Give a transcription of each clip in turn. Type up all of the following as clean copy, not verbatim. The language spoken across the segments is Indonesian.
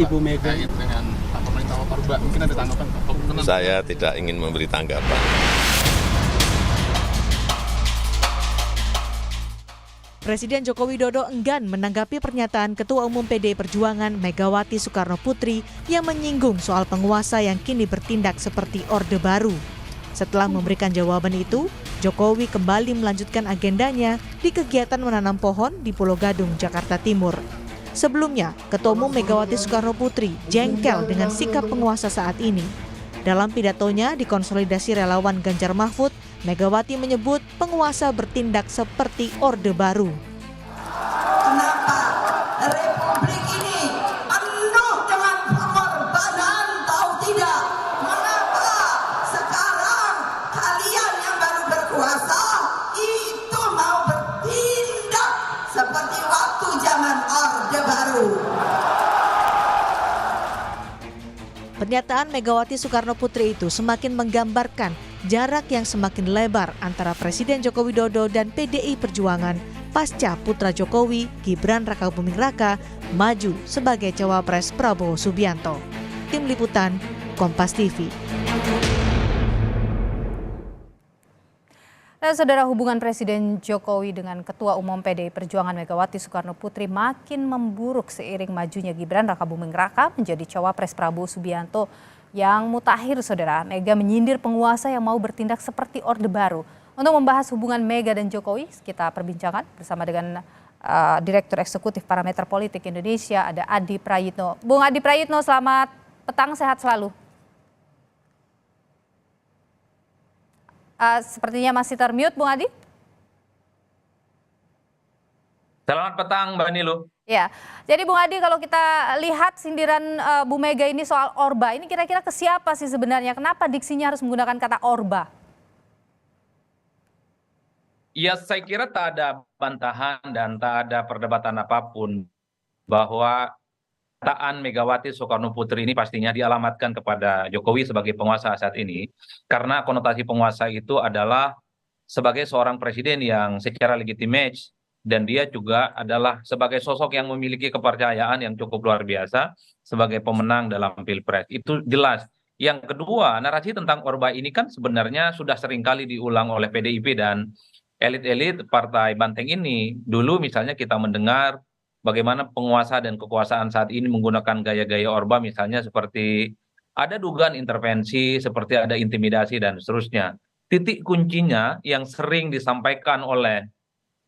Ibu Mega terkait dengan pemerintah Orba, mungkin ada tanggapan Pak? Saya tidak ingin memberi tanggapan. Presiden Joko Widodo enggan menanggapi pernyataan Ketua Umum PDI Perjuangan Megawati Soekarnoputri yang menyinggung soal penguasa yang kini bertindak seperti Orde Baru. Setelah memberikan jawaban itu, Jokowi kembali melanjutkan agendanya di kegiatan menanam pohon di Pulau Gadung, Jakarta Timur. Sebelumnya, Ketua Umum Megawati Soekarnoputri jengkel dengan sikap penguasa saat ini. Dalam pidatonya di konsolidasi relawan Ganjar Mahfud, Megawati menyebut penguasa bertindak seperti Orde Baru. Kenapa Republik ini penuh dengan pengorbanan, tahu tidak? Mengapa sekarang kalian yang baru berkuasa itu mau bertindak seperti waktu zaman Orde Baru? Pernyataan Megawati Soekarnoputri itu semakin menggambarkan jarak yang semakin lebar antara Presiden Joko Widodo dan PDI Perjuangan pasca putra Jokowi, Gibran Rakabuming Raka, maju sebagai cawapres Prabowo Subianto. Tim Liputan, Kompas TV. Dan saudara, hubungan Presiden Jokowi dengan Ketua Umum PDI Perjuangan Megawati Soekarnoputri makin memburuk seiring majunya Gibran Rakabuming Raka menjadi cawapres Prabowo Subianto yang mutakhir. Saudara, Mega menyindir penguasa yang mau bertindak seperti Orde Baru. Untuk membahas hubungan Mega dan Jokowi, kita perbincangkan bersama dengan Direktur Eksekutif Parameter Politik Indonesia, ada Adi Prayitno. Bung Adi Prayitno, selamat petang, sehat selalu. Sepertinya masih termute, Bung Adi. Selamat petang, Mbak Nilu. Ya, jadi Bung Adi, kalau kita lihat sindiran Bu Mega ini soal Orba, ini kira-kira ke siapa sih sebenarnya? Kenapa diksinya harus menggunakan kata Orba? Ya, saya kira tak ada bantahan dan tak ada perdebatan apapun bahwa pernyataan Megawati Soekarnoputri ini pastinya dialamatkan kepada Jokowi sebagai penguasa saat ini, karena konotasi penguasa itu adalah sebagai seorang presiden yang secara legitimate, dan dia juga adalah sebagai sosok yang memiliki kepercayaan yang cukup luar biasa sebagai pemenang dalam Pilpres. Itu jelas. Yang kedua, narasi tentang Orba ini kan sebenarnya sudah seringkali diulang oleh PDIP dan elit-elit partai banteng ini. Dulu misalnya kita mendengar bagaimana penguasa dan kekuasaan saat ini menggunakan gaya-gaya Orba, misalnya seperti ada dugaan intervensi, seperti ada intimidasi dan seterusnya. Titik kuncinya yang sering disampaikan oleh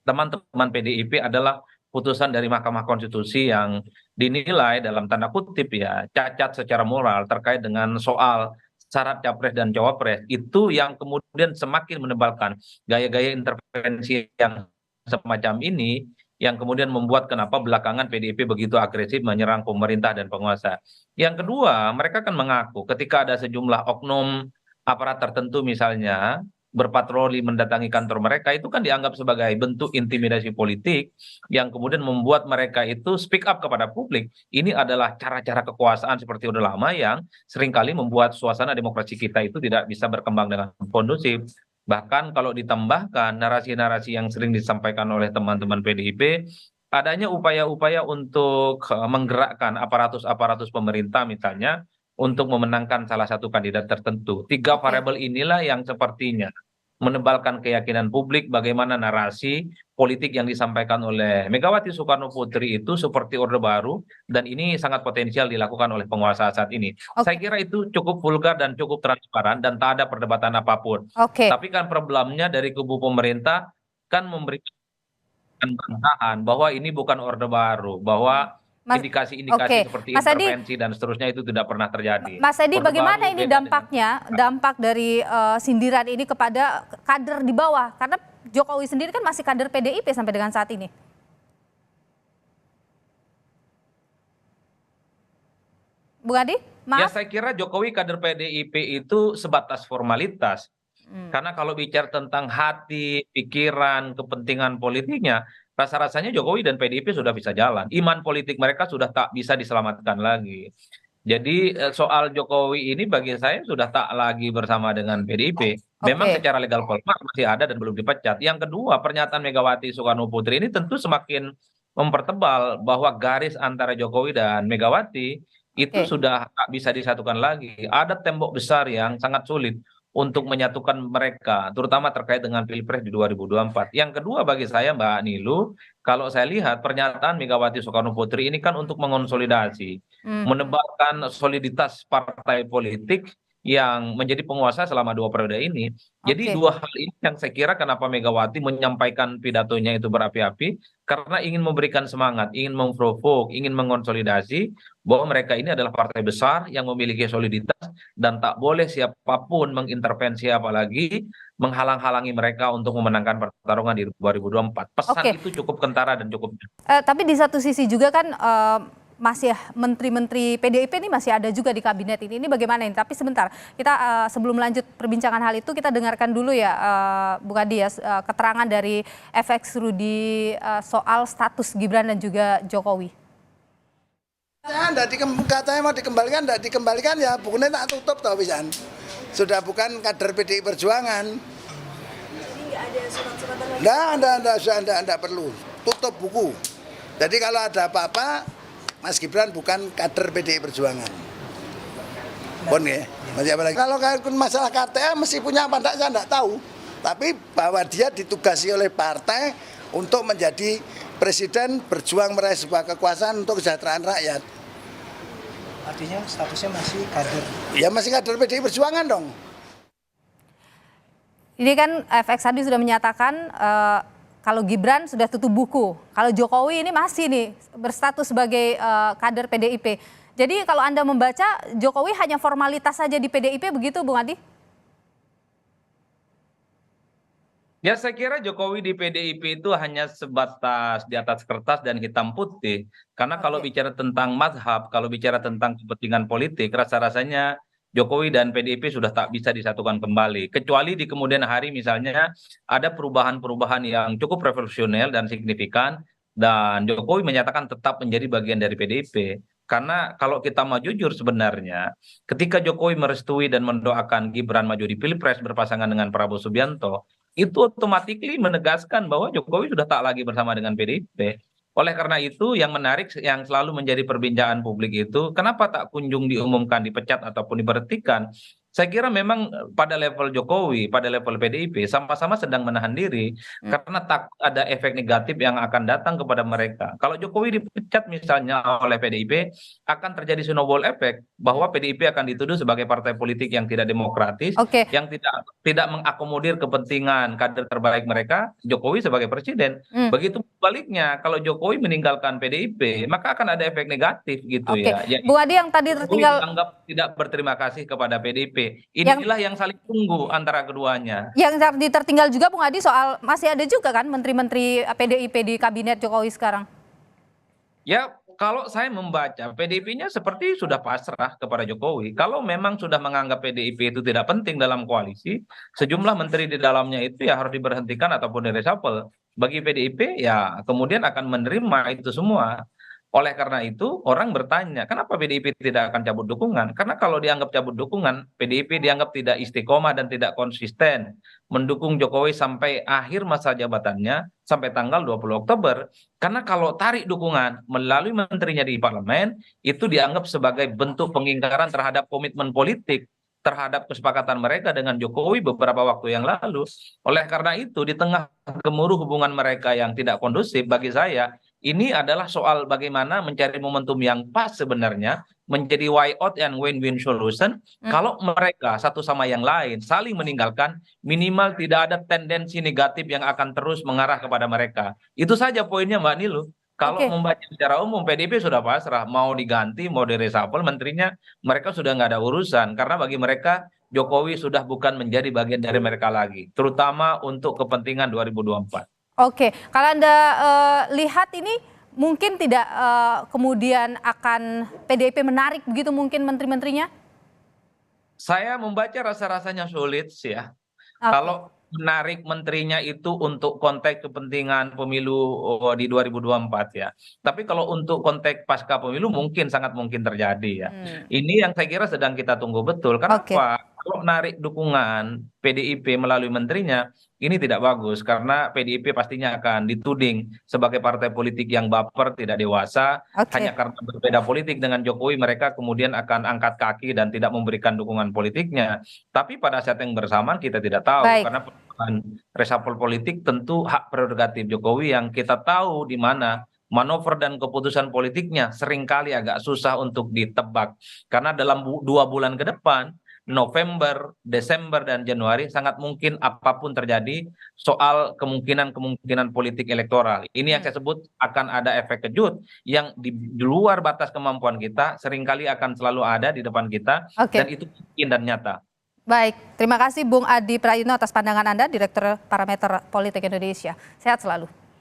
teman-teman PDIP adalah putusan dari Mahkamah Konstitusi yang dinilai dalam tanda kutip ya cacat secara moral terkait dengan soal syarat capres dan cawapres, itu yang kemudian semakin menebalkan gaya-gaya intervensi yang semacam ini, yang kemudian membuat kenapa belakangan PDIP begitu agresif menyerang pemerintah dan penguasa. Yang kedua, mereka kan mengaku ketika ada sejumlah oknum aparat tertentu misalnya berpatroli mendatangi kantor mereka, itu kan dianggap sebagai bentuk intimidasi politik yang kemudian membuat mereka itu speak up kepada publik. Ini adalah cara-cara kekuasaan seperti Orde Lama yang seringkali membuat suasana demokrasi kita itu tidak bisa berkembang dengan kondusif. Bahkan kalau ditambahkan narasi-narasi yang sering disampaikan oleh teman-teman PDIP, adanya upaya-upaya untuk menggerakkan aparatus-aparatus pemerintah misalnya untuk memenangkan salah satu kandidat tertentu. Tiga variabel inilah yang sepertinya menebalkan keyakinan publik bagaimana narasi politik yang disampaikan oleh Megawati Soekarnoputri itu seperti Orde Baru, dan ini sangat potensial dilakukan oleh penguasa saat ini. Saya kira itu cukup vulgar dan cukup transparan dan tak ada perdebatan apapun. Tapi kan problemnya dari kubu pemerintah kan memberikan bantahan bahwa ini bukan Orde Baru, bahwa indikasi-indikasi seperti intervensi dan seterusnya itu tidak pernah terjadi. Mas Edi, bagaimana ini dampak dari sindiran ini kepada kader di bawah? Karena Jokowi sendiri kan masih kader PDIP sampai dengan saat ini. Bung Adi, maaf. Ya, saya kira Jokowi kader PDIP itu sebatas formalitas. Karena kalau bicara tentang hati, pikiran, kepentingan politiknya, rasa-rasanya Jokowi dan PDIP sudah bisa jalan. Iman politik mereka sudah tak bisa diselamatkan lagi. Jadi soal Jokowi ini bagi saya sudah tak lagi bersama dengan PDIP. Memang secara legal formal masih ada dan belum dipecat. Yang kedua, pernyataan Megawati Soekarnoputri ini tentu semakin mempertebal bahwa garis antara Jokowi dan Megawati itu Oke. sudah tak bisa disatukan lagi. Ada tembok besar yang sangat sulit untuk menyatukan mereka, terutama terkait dengan Pilpres di 2024. Yang kedua bagi saya Mbak Nilu, kalau saya lihat pernyataan Megawati Soekarno Putri ini kan untuk mengonsolidasi, Hmm. menebarkan soliditas partai politik yang menjadi penguasa selama 2 periode ini. Jadi Oke. dua hal ini yang saya kira kenapa Megawati menyampaikan pidatonya itu berapi-api, karena ingin memberikan semangat, ingin memprovok, ingin mengonsolidasi bahwa mereka ini adalah partai besar yang memiliki soliditas dan tak boleh siapapun mengintervensi apalagi menghalang-halangi mereka untuk memenangkan pertarungan di 2024. Pesan Oke. itu cukup kentara dan cukup. Tapi di satu sisi juga kan masih menteri-menteri PDIP ini masih ada juga di kabinet ini. Ini bagaimana ini? Tapi sebentar, kita sebelum lanjut perbincangan hal itu kita dengarkan dulu ya, Bung Adi ya, keterangan dari FX Rudi soal status Gibran dan juga Jokowi. Katanya mau dikembalikan, tidak dikembalikan ya bukunya tak tutup toh pisan. Sudah bukan kader PDI Perjuangan. Tidak perlu. Tutup buku. Jadi kalau ada apa-apa, Mas Gibran bukan kader PDI Perjuangan. Bon ya. Masih apa lagi? Kalau masalah KTA mesti punya apa enggak saya enggak tahu. Tapi bahwa dia ditugasi oleh partai untuk menjadi presiden, berjuang meraih sebuah kekuasaan untuk kesejahteraan rakyat. Artinya statusnya masih kader. Ya masih kader PDI Perjuangan dong. Ini kan FX tadi sudah menyatakan kalau Gibran sudah tutup buku. Kalau Jokowi ini masih nih berstatus sebagai kader PDIP. Jadi kalau Anda membaca Jokowi hanya formalitas saja di PDIP begitu Bung Adi? Ya saya kira Jokowi di PDIP itu hanya sebatas di atas kertas dan hitam putih. Karena kalau bicara tentang mazhab, kalau bicara tentang kepentingan politik, rasa-rasanya Jokowi dan PDIP sudah tak bisa disatukan kembali. Kecuali di kemudian hari misalnya ada perubahan-perubahan yang cukup revolusioner dan signifikan, dan Jokowi menyatakan tetap menjadi bagian dari PDIP. Karena kalau kita mau jujur sebenarnya, ketika Jokowi merestui dan mendoakan Gibran maju di Pilpres berpasangan dengan Prabowo Subianto, itu otomatis menegaskan bahwa Jokowi sudah tak lagi bersama dengan PDIP. Oleh karena itu yang menarik yang selalu menjadi perbincangan publik itu kenapa tak kunjung diumumkan dipecat ataupun diberhentikan. Saya kira memang pada level Jokowi, pada level PDIP sama-sama sedang menahan diri karena tak ada efek negatif yang akan datang kepada mereka. Kalau Jokowi dipecat misalnya oleh PDIP akan terjadi snowball effect bahwa PDIP akan dituduh sebagai partai politik yang tidak demokratis, Oke. yang tidak mengakomodir kepentingan kader terbaik mereka, Jokowi sebagai presiden. Begitu baliknya kalau Jokowi meninggalkan PDIP maka akan ada efek negatif gitu Oke. ya. Bung Adi yang tadi Jokowi tertinggal dianggap tidak berterima kasih kepada PDIP. Inilah yang saling tunggu antara keduanya. yang tertinggal juga Bung Adi soal masih ada juga kan menteri-menteri PDIP di kabinet Jokowi sekarang. Ya, kalau saya membaca PDIP-nya seperti sudah pasrah kepada Jokowi. Kalau memang sudah menganggap PDIP itu tidak penting dalam koalisi, sejumlah menteri di dalamnya itu ya harus diberhentikan ataupun direshuffle. Bagi PDIP ya kemudian akan menerima itu semua. Oleh karena itu orang bertanya, kenapa PDIP tidak akan cabut dukungan? Karena kalau dianggap cabut dukungan, PDIP dianggap tidak istiqomah dan tidak konsisten mendukung Jokowi sampai akhir masa jabatannya, sampai tanggal 20 Oktober. Karena kalau tarik dukungan melalui menterinya di parlemen, itu dianggap sebagai bentuk pengingkaran terhadap komitmen politik terhadap kesepakatan mereka dengan Jokowi beberapa waktu yang lalu. Oleh karena itu, di tengah gemuruh hubungan mereka yang tidak kondusif, bagi saya, ini adalah soal bagaimana mencari momentum yang pas sebenarnya, menjadi way out and win-win solution. Kalau mereka satu sama yang lain saling meninggalkan, minimal tidak ada tendensi negatif yang akan terus mengarah kepada mereka. Itu saja poinnya Mbak Nilu. Kalau membaca secara umum, PDIP sudah pasrah, mau diganti, mau direshuffle menterinya, mereka sudah nggak ada urusan. Karena bagi mereka, Jokowi sudah bukan menjadi bagian dari mereka lagi, terutama untuk kepentingan 2024. Oke, kalau Anda lihat ini mungkin tidak kemudian akan PDIP menarik begitu mungkin menteri-menterinya? Saya membaca rasa-rasanya sulit sih ya. Okay. Kalau menarik menterinya itu untuk konteks kepentingan pemilu di 2024 ya. Tapi kalau untuk konteks pasca pemilu mungkin sangat mungkin terjadi ya. Ini yang saya kira sedang kita tunggu betul. Kenapa? kalau narik dukungan PDIP melalui menterinya, ini tidak bagus karena PDIP pastinya akan dituding sebagai partai politik yang baper, tidak dewasa. Oke. Hanya karena berbeda politik dengan Jokowi, mereka kemudian akan angkat kaki dan tidak memberikan dukungan politiknya. Tapi pada saat yang bersamaan kita tidak tahu, Baik. karena reshuffle politik tentu hak prerogatif Jokowi yang kita tahu di mana manuver dan keputusan politiknya seringkali agak susah untuk ditebak. Karena dalam 2 bulan ke depan, November, Desember, dan Januari sangat mungkin apapun terjadi soal kemungkinan-kemungkinan politik elektoral. Ini yang saya sebut akan ada efek kejut yang di luar batas kemampuan kita, seringkali akan selalu ada di depan kita, Oke. dan itu mungkin dan nyata. Baik, terima kasih Bung Adi Prayitno atas pandangan Anda, Direktur Parameter Politik Indonesia. Sehat selalu.